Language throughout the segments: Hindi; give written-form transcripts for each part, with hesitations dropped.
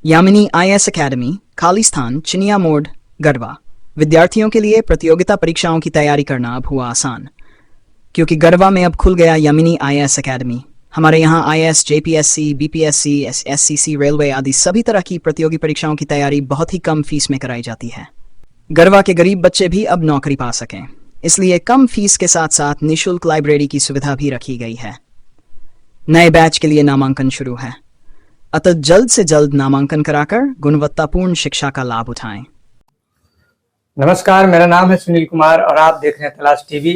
यामिनी आईएएस अकेडमी, खालिस्तान, चिनिया मोड़, गढ़वा। विद्यार्थियों के लिए प्रतियोगिता परीक्षाओं की तैयारी करना अब हुआ आसान, क्योंकि गढ़वा में अब खुल गया यामिनी आईएएस अकेडमी। हमारे यहाँ IAS, JPSC, BPSC, SCC, railway आदि सभी तरह की प्रतियोगी परीक्षाओं की तैयारी बहुत ही कम फीस में कराई जाती है। गढ़वा के गरीब बच्चे भी अब नौकरी पा सकें, इसलिए कम फीस के साथ साथ निःशुल्क लाइब्रेरी की सुविधा भी रखी गई है। नए बैच के लिए नामांकन शुरू है, अतः जल्द से जल्द नामांकन कराकर गुणवत्तापूर्ण शिक्षा का लाभ उठाएं। नमस्कार, मेरा नाम है सुनील कुमार और आप देख रहे हैं तलाश टीवी।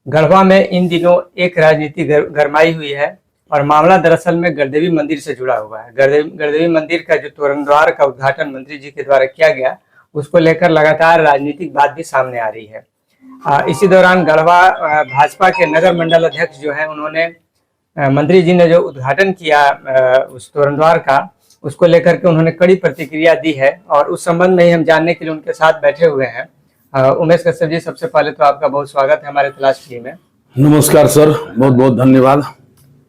गढ़वा में इन दिनों एक राजनीति गरमाई हुई है और मामला दरअसल में गढ़देवी मंदिर से जुड़ा हुआ है। गढ़देवी मंदिर का जो तोरण द्वार का उद्घाटन मंत्री जी के द्वारा किया गया, उसको लेकर लगातार राजनीतिक बात भी सामने आ रही है। इसी दौरान गढ़वा भाजपा के नगर मंडल अध्यक्ष जो है, उन्होंने मंत्री जी ने जो उद्घाटन किया उस तोरण द्वार का, उसको लेकर के उन्होंने कड़ी प्रतिक्रिया दी है और उस संबंध में ही हम जानने के लिए उनके साथ बैठे हुए हैं। उमेश कश्यप जी, सबसे पहले तो आपका बहुत स्वागत है हमारे तलाश टीवी में। नमस्कार सर, बहुत बहुत धन्यवाद।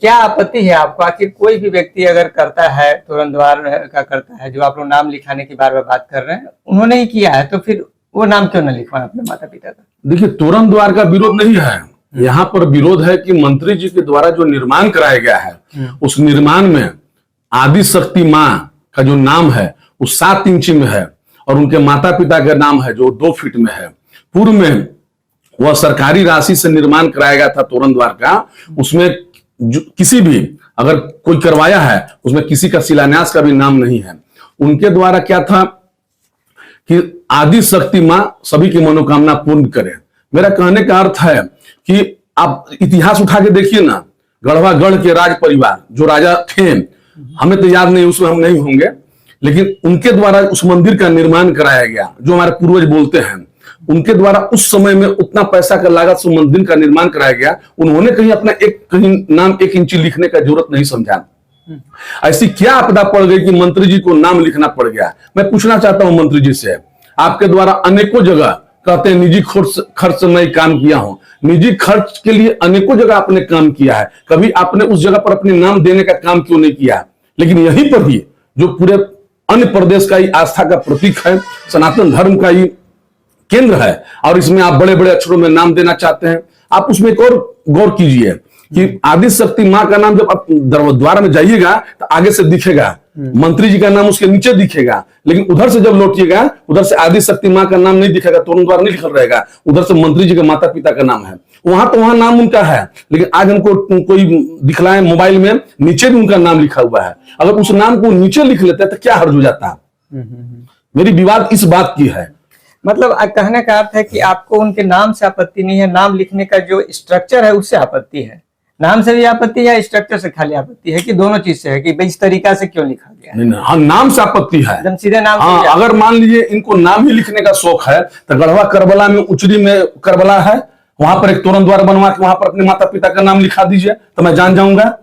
क्या आपत्ति है आपको? आखिर कोई भी व्यक्ति अगर करता है, तोरण द्वार का करता है, जो आप लोग नाम लिखाने की बार बार बात कर रहे हैं, उन्होंने ही किया है, तो फिर वो नाम क्यों न लिखवाएं अपने माता पिता का? देखिए, तोरण द्वार का विरोध नहीं है, यहाँ पर विरोध है कि मंत्री जी के द्वारा जो निर्माण कराया गया है, उस निर्माण में आदि शक्ति माँ का जो नाम है वो 7 इंची में है और उनके माता पिता का नाम है जो 2 फीट में है। पूर्व में वह सरकारी राशि से निर्माण कराया गया था तोरण द्वार का, उसमें जो किसी भी अगर कोई करवाया है उसमें किसी का शिलान्यास का भी नाम नहीं है। उनके द्वारा क्या था कि आदि शक्ति माँ सभी की मनोकामना पूर्ण करे। मेरा कहने का अर्थ है कि आप इतिहास उठा के देखिए ना, गढ़वा गढ़ के राज परिवार जो राजा थे, हमें तो याद नहीं, उसमें हम नहीं होंगे, लेकिन उनके द्वारा उस मंदिर का निर्माण कराया गया। जो हमारे पूर्वज बोलते हैं, उनके द्वारा उस समय में उतना पैसा का लागत से मंदिर का निर्माण कराया गया। उन्होंने कहीं अपना कहीं नाम 1 इंची लिखने का जरूरत नहीं समझा। ऐसी क्या आपदा पड़ गई कि मंत्री जी को नाम लिखना पड़ गया? मैं पूछना चाहता हूं मंत्री जी से, आपके द्वारा अनेकों जगह कहते हैं निजी खर्च मैं काम किया हूं, निजी खर्च के लिए अनेकों जगह आपने काम किया है, कभी आपने उस जगह पर अपने नाम देने का काम क्यों नहीं किया? लेकिन यहीं पर भी जो पूरे अन्य प्रदेश का ही आस्था का प्रतीक है, सनातन धर्म का ही केंद्र है, और इसमें आप बड़े बड़े अक्षरों में नाम देना चाहते हैं। आप उसमें एक और गौर कीजिए कि आदि शक्ति माँ का नाम जब आप द्वार में जाइएगा तो आगे से दिखेगा, मंत्री जी का नाम उसके नीचे दिखेगा, लेकिन उधर से जब लौटिएगा उधर से आदि शक्ति माँ का नाम नहीं दिखेगा, तोरण द्वार नहीं लिखा रहेगा, उधर से मंत्री जी के माता पिता का नाम है। वहां नाम उनका है, लेकिन आज हमको कोई दिखलाए मोबाइल में नीचे भी उनका नाम लिखा हुआ है। अगर उस नाम को नीचे लिख लेते तो क्या हर्ज हो जाता? मेरी विवाद इस बात की है। मतलब कहने का अर्थ है कि आपको उनके नाम से आपत्ति नहीं है, नाम लिखने का जो स्ट्रक्चर है उससे आपत्ति है। नाम से भी आपत्ति है, स्ट्रक्चर से खाली आपत्ति है, कि दोनों चीज से है कि इस तरीका से क्यों लिखा गया है? नहीं, हाँ, नाम से आपत्ति है, एकदम सीधे नाम। हाँ, अगर मान लीजिए इनको नाम ही लिखने का शौक है तो गढ़वा करबला में, उचरी में करबला है, वहां पर एक तोरण द्वार बनवा के वहां पर अपने माता पिता का नाम लिखा दीजिए तो मैं जान जाऊंगा।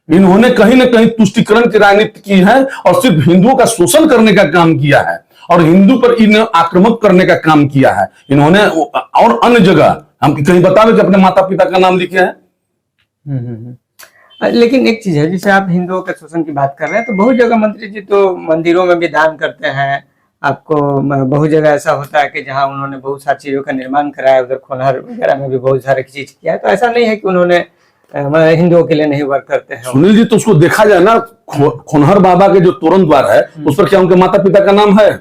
इन्होंने कहीं ना कहीं तुष्टिकरण की राजनीति की है और सिर्फ हिंदुओं का शोषण करने का काम किया है और हिंदू पर इन्हें आक्रामक करने का काम किया है इन्होंने। और अन्य जगह हम कहीं बतावे कि अपने माता पिता का नाम लिखे हैं। लेकिन एक चीज है, जैसे आप हिंदुओं के शोषण की बात कर रहे हैं, तो बहुत जगह मंत्री जी तो मंदिरों में भी दान करते हैं। आपको बहुत जगह ऐसा होता है कि जहां उन्होंने बहुत सारी चीजों का निर्माण कराया, उधर खोनहर वगैरह में भी बहुत सारी चीज किया है, तो ऐसा नहीं है कि उन्होंने हिंदुओं के लिए नहीं वर्क करते हैं। सुनील जी, तो उसको देखा जाए ना, खोनहर बाबा के जो तोरण द्वार है उस पर क्या उनके माता पिता का नाम है?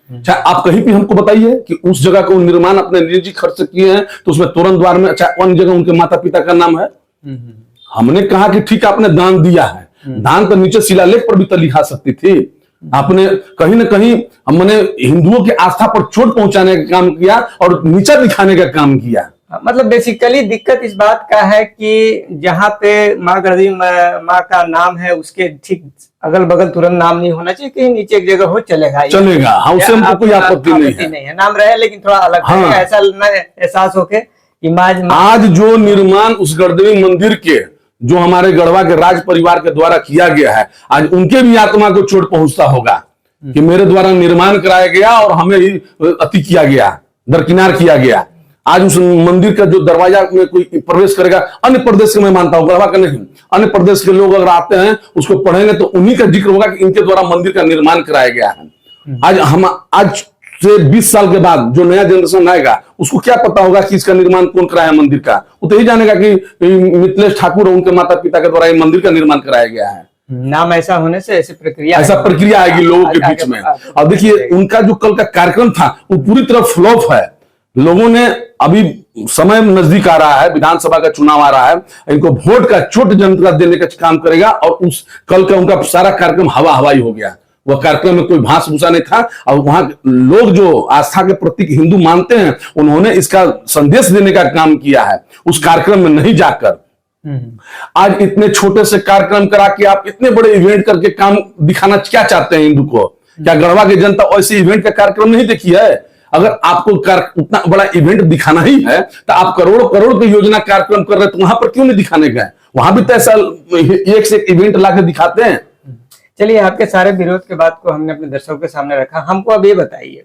चाहे आप कहीं भी हमको बताइए कि उस जगह का निर्माण अपने निजी खर्च से किए हैं तो उसमें तोरण द्वार में चाहे अन्य जगह उनके माता पिता का नाम है। हमने कहा कि ठीक आपने दान दिया है, दान पर नीचे शिलालेख पर भी तो लिखा सकती थी। आपने कहीं ना कहीं हमने हिंदुओं की आस्था पर चोट पहुंचाने का काम किया और नीचा दिखाने का काम किया। मतलब बेसिकली दिक्कत इस बात का है कि जहाँ पे माँ गढ़देवी माँ का नाम है उसके ठीक अगल बगल तुरंत नाम नहीं होना चाहिए, कहीं नीचे एक जगह हो चलेगा, हाँ, उससे हमको कोई आपत्ति नहीं है। नाम रहे लेकिन थोड़ा अलग, हाँ, ऐसा एहसास हो के आज जो निर्माण उस गढ़देवी मंदिर के जो हमारे गढ़वा के राज परिवार के द्वारा किया गया है, आज उनके भी आत्मा को चोट पहुंचता होगा कि मेरे द्वारा निर्माण कराया गया और हमें ही अति किया गया, दरकिनार किया गया। आज उस मंदिर का जो दरवाजा में कोई प्रवेश करेगा, अन्य प्रदेश के मैं मानता हूं, गढ़वा का नहीं, अन्य प्रदेश के लोग अगर आते हैं उसको पढ़ेंगे तो उन्हीं का जिक्र होगा कि इनके द्वारा मंदिर का निर्माण कराया गया है। आज से 20 साल के बाद जो नया जनरेशन आएगा उसको क्या पता होगा कि इसका निर्माण कौन कराया मंदिर का? वो तो यही जानेगा कि मिथिलेश ठाकुर और उनके माता पिता के द्वारा ये मंदिर का निर्माण कराया गया है। नाम ऐसा होने से ऐसी प्रक्रिया आएगी लोगों के बीच में। अब देखिए उनका जो कल का कार्यक्रम था वो पूरी तरह फ्लॉप है। लोगों ने, अभी समय नजदीक आ रहा है, विधानसभा का चुनाव आ रहा है, इनको वोट का चोट जनता देने का काम करेगा, और उस कल का उनका सारा कार्यक्रम हवा हवाई हो गया। वह कार्यक्रम में कोई भाष भूषा नहीं था, और वहां लोग जो आस्था के प्रतीक हिंदू मानते हैं उन्होंने इसका संदेश देने का काम किया है उस कार्यक्रम में नहीं जाकर। आज इतने छोटे से कार्यक्रम करा के आप इतने बड़े इवेंट करके काम दिखाना क्या चाहते हैं हिंदू को? क्या गढ़वा की जनता ऐसे इवेंट का कार्यक्रम नहीं देखी है? अगर आपको उतना बड़ा इवेंट दिखाना ही है तो आप करोड़ों करोड़ की योजना कार्यक्रम कर रहे हैं, तो वहां पर क्यों नहीं दिखाने गए? वहां भी तो ऐसा एक से एक इवेंट लाके दिखाते हैं। चलिए, आपके सारे विरोध के बात को हमने अपने दर्शकों के सामने रखा। हमको अब ये बताइए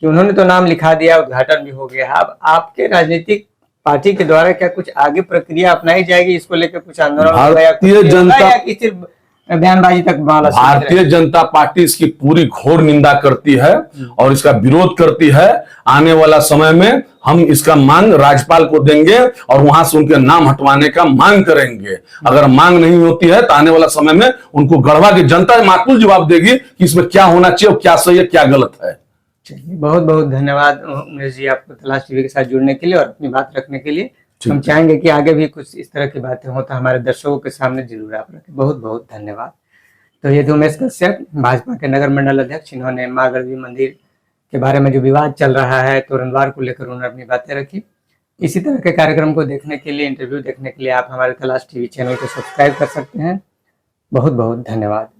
कि उन्होंने तो नाम लिखा दिया, उद्घाटन भी हो गया, अब आपके राजनीतिक पार्टी के द्वारा क्या कुछ आगे प्रक्रिया अपनाई जाएगी? इसको लेकर कुछ आंदोलन भारतीय जनता सिर्फ बयानबाजी तक? भारतीय जनता पार्टी इसकी पूरी घोर निंदा करती है और इसका विरोध करती है। आने वाला समय में हम इसका मांग राज्यपाल को देंगे और वहां से उनके नाम हटवाने का मांग करेंगे। अगर मांग नहीं होती है तो आने वाला समय में उनको गढ़वा की जनता माकूल जवाब देगी कि इसमें क्या होना चाहिए और क्या सही है, क्या गलत है। चलिए, बहुत बहुत धन्यवाद उमेश जी, आपको तलाश टीवी के साथ जुड़ने के लिए और अपनी बात रखने के लिए। हम चाहेंगे कि आगे भी कुछ इस तरह की बातें हो तो हमारे दर्शकों के सामने जरूर आप रखें। बहुत बहुत धन्यवाद। तो ये थे उमेश कश्यप, भाजपा के नगर मंडल अध्यक्ष, इन्होंने मां गढ़वी मंदिर के बारे में जो विवाद चल रहा है तोरणद्वार को लेकर उन्होंने अपनी बातें रखी। इसी तरह के कार्यक्रम को देखने के लिए, इंटरव्यू देखने के लिए आप हमारे तलाश टीवी चैनल को सब्सक्राइब कर सकते हैं। बहुत बहुत धन्यवाद।